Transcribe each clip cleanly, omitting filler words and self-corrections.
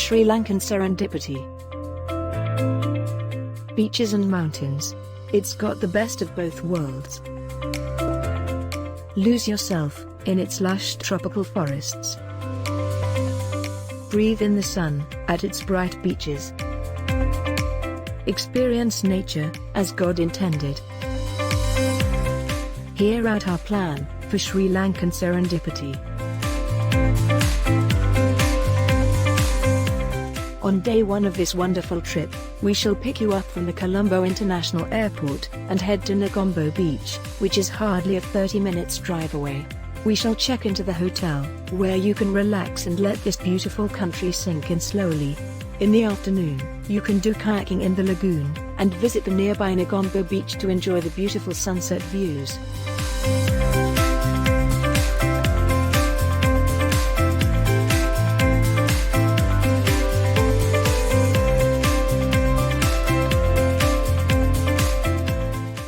Srilankan Serendipity. Beaches and mountains. It's got the best of both worlds. Lose yourself in its lush tropical forests. Breathe in the sun at its bright beaches. Experience nature as God intended. Hear out our plan for Srilankan Serendipity. On day 1 of this wonderful trip, we shall pick you up from the Colombo International Airport and head to Nagombo Beach, which is hardly a 30 minutes drive away. We shall check into the hotel, where you can relax and let this beautiful country sink in slowly. In the afternoon, you can do kayaking in the lagoon, and visit the nearby Nagombo Beach to enjoy the beautiful sunset views.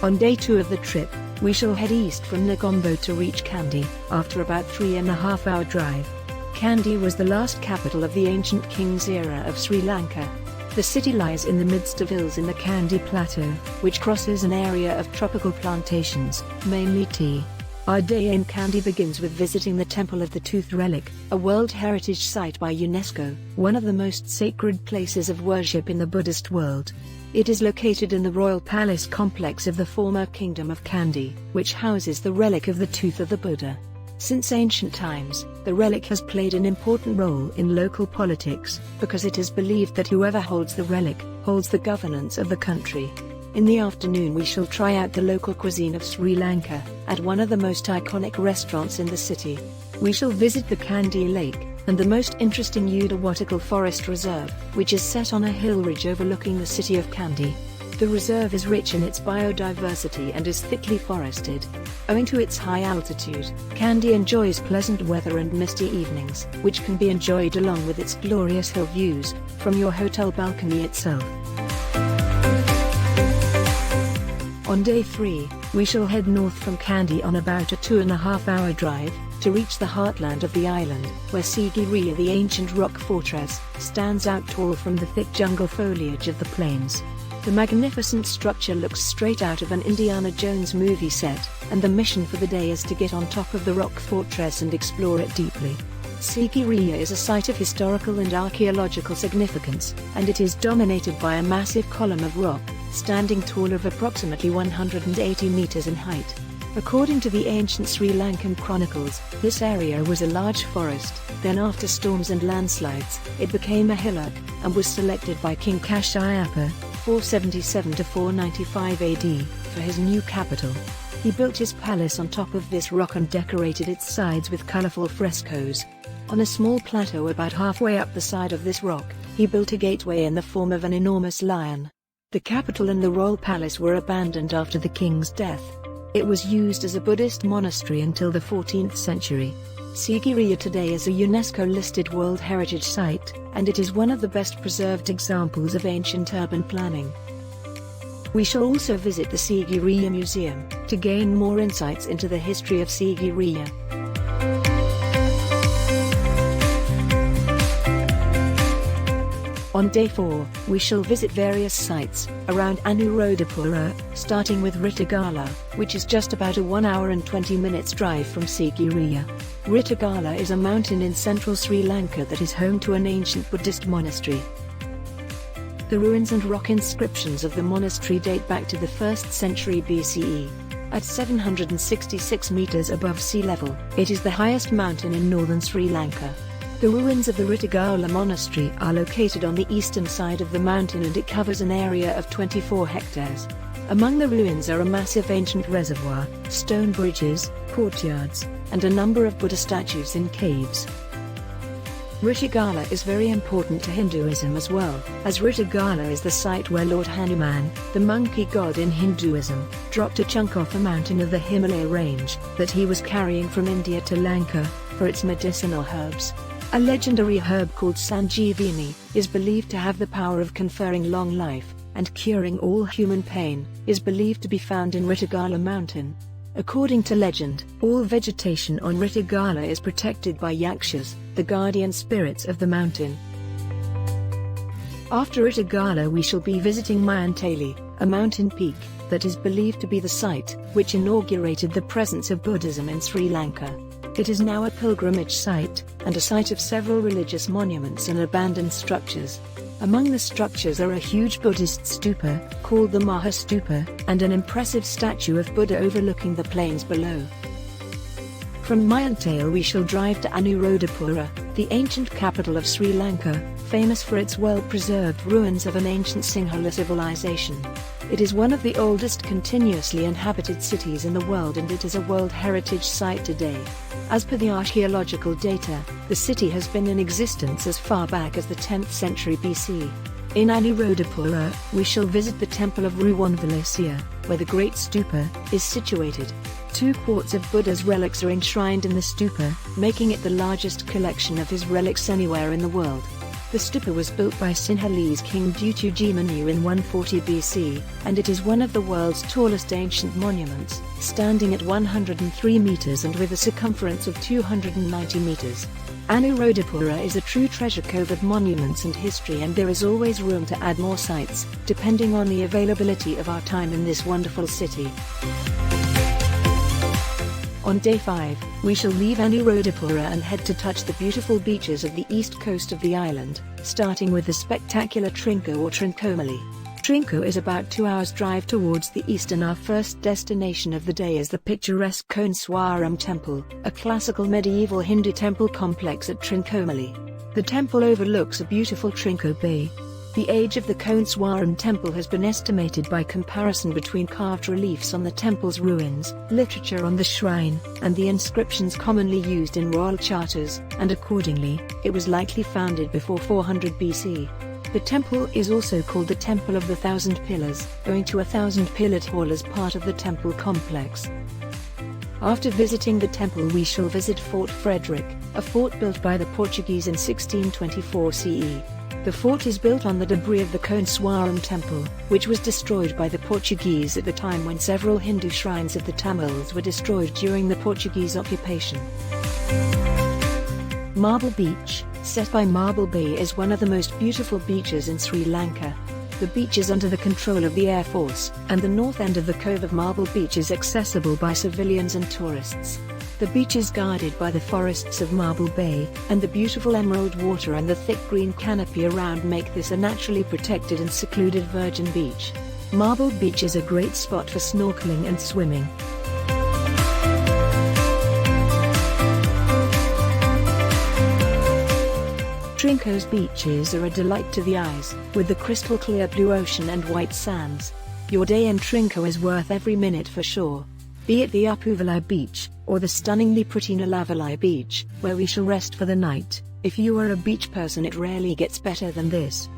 On day 2 of the trip, we shall head east from Nagombo to reach Kandy, after about 3.5-hour drive. Kandy was the last capital of the ancient king's era of Sri Lanka. The city lies in the midst of hills in the Kandy Plateau, which crosses an area of tropical plantations, mainly tea. Our day in Kandy begins with visiting the Temple of the Tooth Relic, a World Heritage Site by UNESCO, one of the most sacred places of worship in the Buddhist world. It is located in the Royal Palace complex of the former Kingdom of Kandy, which houses the relic of the tooth of the Buddha. Since ancient times, the relic has played an important role in local politics, because it is believed that whoever holds the relic, holds the governance of the country. In the afternoon we shall try out the local cuisine of Sri Lanka, at one of the most iconic restaurants in the city. We shall visit the Gregory Lake, and the most interesting Eudawatakal Forest Reserve, which is set on a hill ridge overlooking the city of Kandy. The reserve is rich in its biodiversity and is thickly forested. Owing to its high altitude, Kandy enjoys pleasant weather and misty evenings, which can be enjoyed along with its glorious hill views, from your hotel balcony itself. On day 3, we shall head north from Kandy on about a 2.5-hour drive, to reach the heartland of the island, where Sigiriya, the ancient rock fortress, stands out tall from the thick jungle foliage of the plains. The magnificent structure looks straight out of an Indiana Jones movie set, and the mission for the day is to get on top of the rock fortress and explore it deeply. Sigiriya is a site of historical and archaeological significance, and it is dominated by a massive column of rock, standing tall of approximately 180 meters in height. According to the ancient Sri Lankan chronicles, this area was a large forest, then after storms and landslides, it became a hillock, and was selected by King Kashyapa, 477 to 495 AD, for his new capital. He built his palace on top of this rock and decorated its sides with colorful frescoes. On a small plateau about halfway up the side of this rock, he built a gateway in the form of an enormous lion. The capital and the royal palace were abandoned after the king's death. It was used as a Buddhist monastery until the 14th century. Sigiriya today is a UNESCO-listed World Heritage Site, and it is one of the best preserved examples of ancient urban planning. We shall also visit the Sigiriya Museum, to gain more insights into the history of Sigiriya. On day 4, we shall visit various sites around Anuradhapura, starting with Ritagala, which is just about a 1 hour and 20 minutes drive from Sigiriya. Ritagala is a mountain in central Sri Lanka that is home to an ancient Buddhist monastery. The ruins and rock inscriptions of the monastery date back to the 1st century BCE. At 766 meters above sea level, it is the highest mountain in northern Sri Lanka. The ruins of the Ritagala monastery are located on the eastern side of the mountain, and it covers an area of 24 hectares. Among the ruins are a massive ancient reservoir, stone bridges, courtyards, and a number of Buddha statues in caves. Ritagala is very important to Hinduism as well, as Ritagala is the site where Lord Hanuman, the monkey god in Hinduism, dropped a chunk off a mountain of the Himalaya range that he was carrying from India to Lanka, for its medicinal herbs. A legendary herb called Sanjeevani is believed to have the power of conferring long life, and curing all human pain, is believed to be found in Ritagala mountain. According to legend, all vegetation on Ritagala is protected by yakshas, the guardian spirits of the mountain. After Ritagala we shall be visiting Mayantali, a mountain peak that is believed to be the site which inaugurated the presence of Buddhism in Sri Lanka. It is now a pilgrimage site, and a site of several religious monuments and abandoned structures. Among the structures are a huge Buddhist stupa, called the Mahastupa, and an impressive statue of Buddha overlooking the plains below. From Mayantale we shall drive to Anuradhapura, the ancient capital of Sri Lanka, famous for its well-preserved ruins of an ancient Sinhala civilization. It is one of the oldest continuously inhabited cities in the world, and it is a World Heritage Site today. As per the archaeological data, the city has been in existence as far back as the 10th century BC. In Anuradhapura, we shall visit the temple of Ruwan Valisia, where the Great Stupa is situated. 2 quarts of Buddha's relics are enshrined in the stupa, making it the largest collection of his relics anywhere in the world. The stupa was built by Sinhalese King Dutujimanu in 140 BC, and it is one of the world's tallest ancient monuments, standing at 103 meters and with a circumference of 290 meters. Anuradhapura is a true treasure trove of monuments and history, and there is always room to add more sites, depending on the availability of our time in this wonderful city. On day 5, we shall leave Anuradhapura and head to touch the beautiful beaches of the east coast of the island, starting with the spectacular Trinco or Trincomalee. Trinco is about 2 hours' drive towards the east, and our first destination of the day is the picturesque Konswaram Temple, a classical medieval Hindu temple complex at Trincomalee. The temple overlooks a beautiful Trinco Bay. The age of the Konswaram Temple has been estimated by comparison between carved reliefs on the temple's ruins, literature on the shrine, and the inscriptions commonly used in royal charters, and accordingly, it was likely founded before 400 BC. The temple is also called the Temple of the Thousand Pillars, owing to a 1,000-pillared hall as part of the temple complex. After visiting the temple we shall visit Fort Frederick, a fort built by the Portuguese in 1624 CE. The fort is built on the debris of the Konswaram Temple, which was destroyed by the Portuguese at the time when several Hindu shrines of the Tamils were destroyed during the Portuguese occupation. Marble Beach, set by Marble Bay, is one of the most beautiful beaches in Sri Lanka. The beach is under the control of the Air Force, and the north end of the cove of Marble Beach is accessible by civilians and tourists. The beach is guarded by the forests of Marble Bay, and the beautiful emerald water and the thick green canopy around make this a naturally protected and secluded virgin beach. Marble Beach is a great spot for snorkeling and swimming. Trinco's beaches are a delight to the eyes, with the crystal clear blue ocean and white sands. Your day in Trinco is worth every minute for sure. Be it the Upuvalai Beach, or the stunningly pretty Nalavalai Beach, where we shall rest for the night. If you are a beach person, it rarely gets better than this.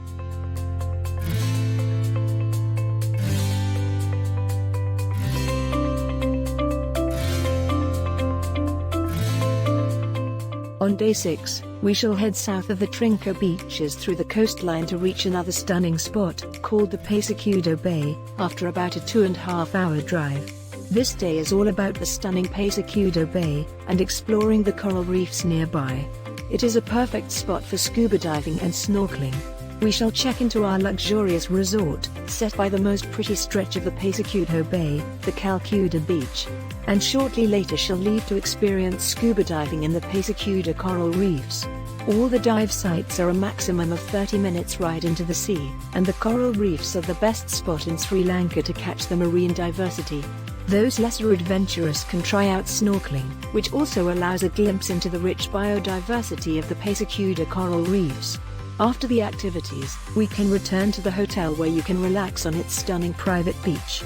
On day 6, we shall head south of the Trinco beaches through the coastline to reach another stunning spot, called the Pesachudo Bay, after about a 2.5-hour drive. This day is all about the stunning Pesachudo Bay, and exploring the coral reefs nearby. It is a perfect spot for scuba diving and snorkeling. We shall check into our luxurious resort, set by the most pretty stretch of the Pesachudo Bay, the Calcutta Beach, and shortly later shall leave to experience scuba diving in the Pesachudo coral reefs. All the dive sites are a maximum of 30 minutes ride into the sea, and the coral reefs are the best spot in Sri Lanka to catch the marine diversity. Those lesser adventurous can try out snorkeling, which also allows a glimpse into the rich biodiversity of the Pesachudo coral reefs. After the activities, we can return to the hotel where you can relax on its stunning private beach.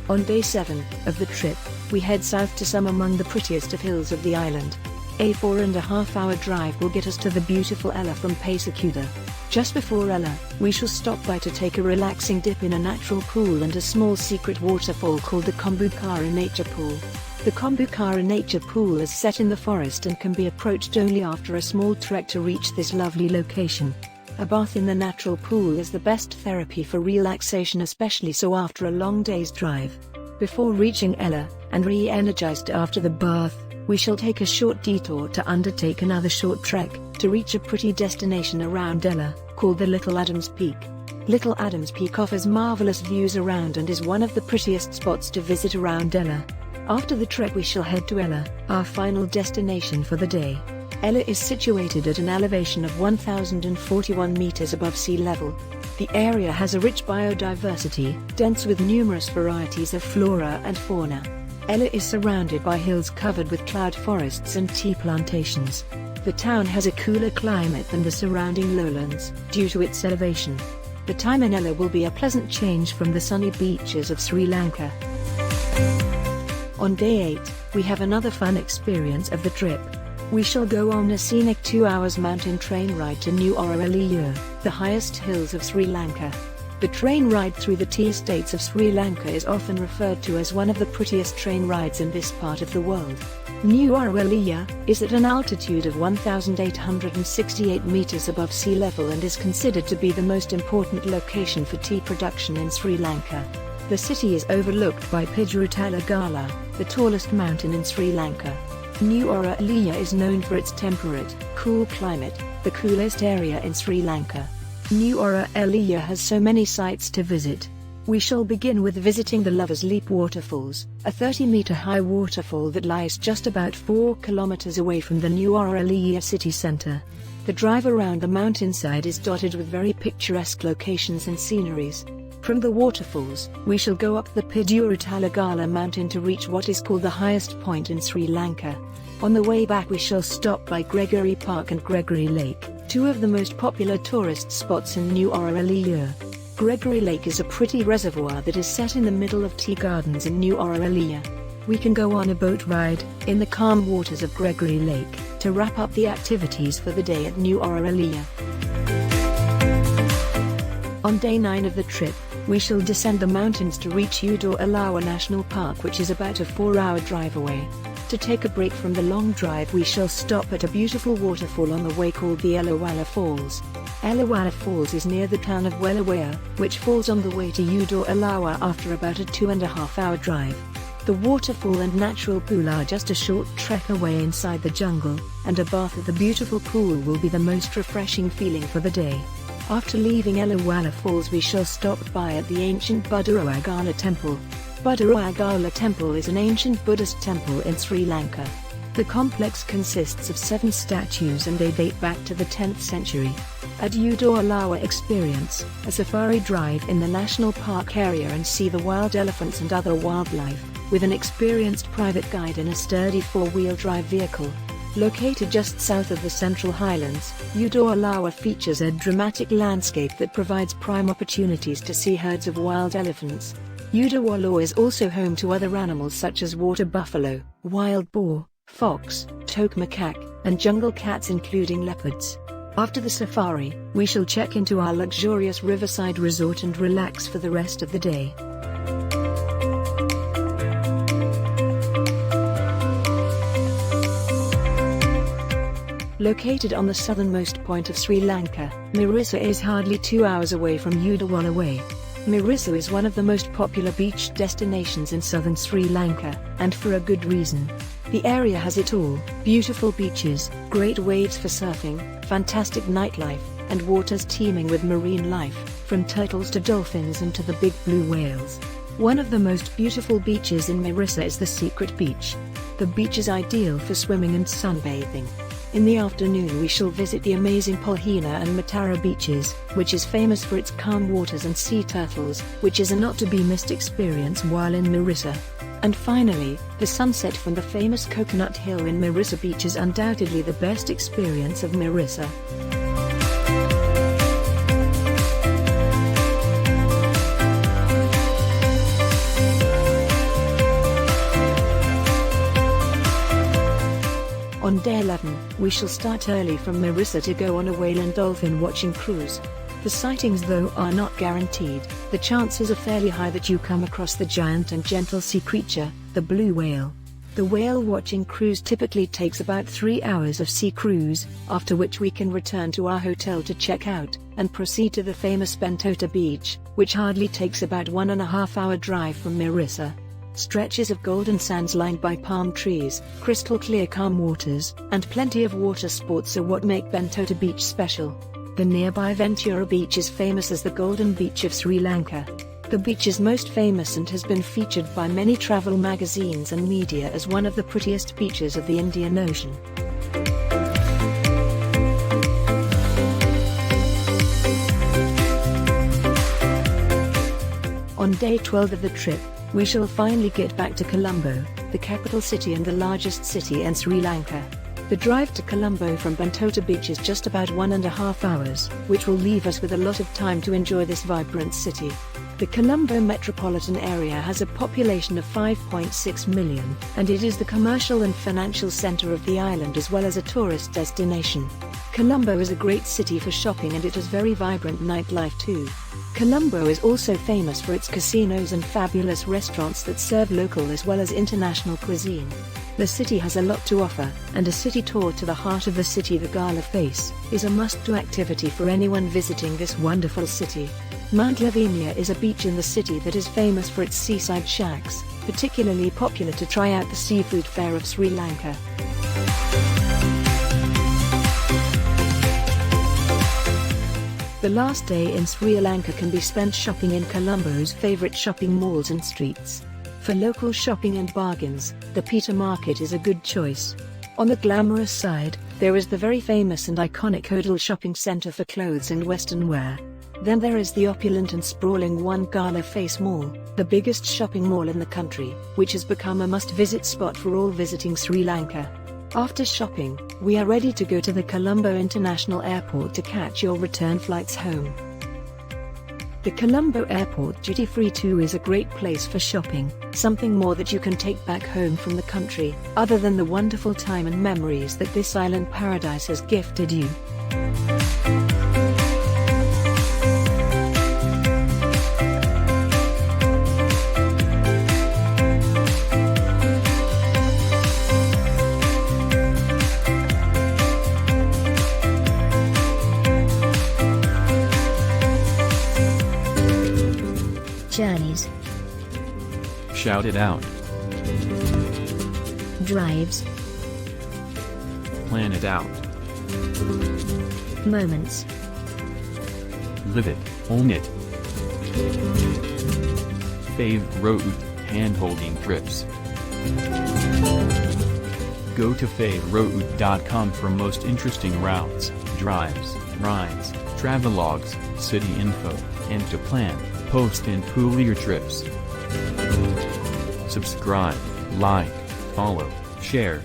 On day 7 of the trip, we head south to some among the prettiest of hills of the island. A 4.5-hour drive will get us to the beautiful Ella from Pesachudo. Just before Ella, we shall stop by to take a relaxing dip in a natural pool and a small secret waterfall called the Kombucha Nature Pool. The Kombucha Nature Pool is set in the forest and can be approached only after a small trek to reach this lovely location. A bath in the natural pool is the best therapy for relaxation, especially so after a long day's drive. Before reaching Ella, and re-energized after the bath, we shall take a short detour to undertake another short trek, to reach a pretty destination around Ella, called the Little Adams Peak. Little Adams Peak offers marvelous views around and is one of the prettiest spots to visit around Ella. After the trek we shall head to Ella, our final destination for the day. Ella is situated at an elevation of 1,041 meters above sea level. The area has a rich biodiversity, dense with numerous varieties of flora and fauna. Ella is surrounded by hills covered with cloud forests and tea plantations. The town has a cooler climate than the surrounding lowlands, due to its elevation. The time in Ella will be a pleasant change from the sunny beaches of Sri Lanka. On day 8, we have another fun experience of the trip. We shall go on a scenic 2 hours mountain train ride to Nuwara, the highest hills of Sri Lanka. The train ride through the tea estates of Sri Lanka is often referred to as one of the prettiest train rides in this part of the world. Nuwara is at an altitude of 1,868 meters above sea level and is considered to be the most important location for tea production in Sri Lanka. The city is overlooked by Ritagala, the tallest mountain in Sri Lanka. Nuwara is known for its temperate, cool climate, the coolest area in Sri Lanka. Nuwara has so many sights to visit. We shall begin with visiting the Lover's Leap Waterfalls, a 30-meter-high waterfall that lies just about 4 kilometers away from the Nuwara city center. The drive around the mountainside is dotted with very picturesque locations and sceneries. From the waterfalls, we shall go up the Ritagala mountain to reach what is called the highest point in Sri Lanka. On the way back we shall stop by Gregory Park and Gregory Lake, two of the most popular tourist spots in Nuwara. Gregory Lake is a pretty reservoir that is set in the middle of tea gardens in Nuwara. We can go on a boat ride, in the calm waters of Gregory Lake, to wrap up the activities for the day at Nuwara. On day 9 of the trip, we shall descend the mountains to reach Eudawatakal National Park, which is about a 4-hour drive away. To take a break from the long drive we shall stop at a beautiful waterfall on the way called the Ellawala Falls. Ellawala Falls is near the town of Wellawaya, which falls on the way to Eudawatakal after about a 2.5-hour drive. The waterfall and natural pool are just a short trek away inside the jungle, and a bath at the beautiful pool will be the most refreshing feeling for the day. After leaving Ellawala Falls we shall stop by at the ancient Ritagala Temple. Ritagala Temple is an ancient Buddhist temple in Sri Lanka. The complex consists of 7 statues and they date back to the 10th century. At Eudawatakal experience a safari drive in the national park area and see the wild elephants and other wildlife, with an experienced private guide in a sturdy 4-wheel drive vehicle. Located just south of the Central Highlands, Eudawatakal features a dramatic landscape that provides prime opportunities to see herds of wild elephants. Eudawatakal is also home to other animals such as water buffalo, wild boar, fox, toque macaque, and jungle cats including leopards. After the safari, we shall check into our luxurious riverside resort and relax for the rest of the day. Located on the southernmost point of Sri Lanka, Mirissa is hardly 2 hours away from Eudawatakal. Mirissa is one of the most popular beach destinations in southern Sri Lanka, and for a good reason. The area has it all: beautiful beaches, great waves for surfing, fantastic nightlife, and waters teeming with marine life, from turtles to dolphins and to the big blue whales. One of the most beautiful beaches in Mirissa is the Secret Beach. The beach is ideal for swimming and sunbathing. In the afternoon we shall visit the amazing Polhina and Matara beaches, which is famous for its calm waters and sea turtles, which is a not-to-be-missed experience while in Mirissa. And finally, the sunset from the famous Coconut Hill in Mirissa Beach is undoubtedly the best experience of Mirissa. On day 11, we shall start early from Mirissa to go on a whale and dolphin watching cruise. The sightings though are not guaranteed. The chances are fairly high that you come across the giant and gentle sea creature, the blue whale. The whale watching cruise typically takes about 3 hours of sea cruise, after which we can return to our hotel to check out, and proceed to the famous Bentota Beach, which hardly takes about 1.5-hour drive from Mirissa. Stretches of golden sands lined by palm trees, crystal clear calm waters, and plenty of water sports are what make Bentota Beach special. The nearby Bentota Beach is famous as the Golden Beach of Sri Lanka. The beach is most famous and has been featured by many travel magazines and media as one of the prettiest beaches of the Indian Ocean. On day 12 of the trip, we shall finally get back to Colombo, the capital city and the largest city in Sri Lanka. The drive to Colombo from Bentota Beach is just about 1.5 hours, which will leave us with a lot of time to enjoy this vibrant city. The Colombo Metropolitan area has a population of 5.6 million, and it is the commercial and financial center of the island as well as a tourist destination. Colombo is a great city for shopping and it has very vibrant nightlife too. Colombo is also famous for its casinos and fabulous restaurants that serve local as well as international cuisine. The city has a lot to offer, and a city tour to the heart of the city, the Gala Face, is a must-do activity for anyone visiting this wonderful city. Mount Lavinia is a beach in the city that is famous for its seaside shacks, particularly popular to try out the seafood fare of Sri Lanka. The last day in Sri Lanka can be spent shopping in Colombo's favorite shopping malls and streets. For local shopping and bargains, the Peter Market is a good choice. On the glamorous side, there is the very famous and iconic Hodel shopping center for clothes and western wear. Then there is the opulent and sprawling One Gala Face Mall, the biggest shopping mall in the country, which has become a must-visit spot for all visiting Sri Lanka. After shopping, we are ready to go to the Colombo International Airport to catch your return flights home. The Colombo Airport duty-free too is a great place for shopping, something more that you can take back home from the country, other than the wonderful time and memories that this island paradise has gifted you. Journeys. Shout it out. Drives. Plan it out. Moments. Live it, own it. FavRoute, hand-holding trips. Go to FavRoute.com for most interesting routes, drives, rides, travelogues, city info, and to plan, post and pool your trips. Subscribe, like, follow, share.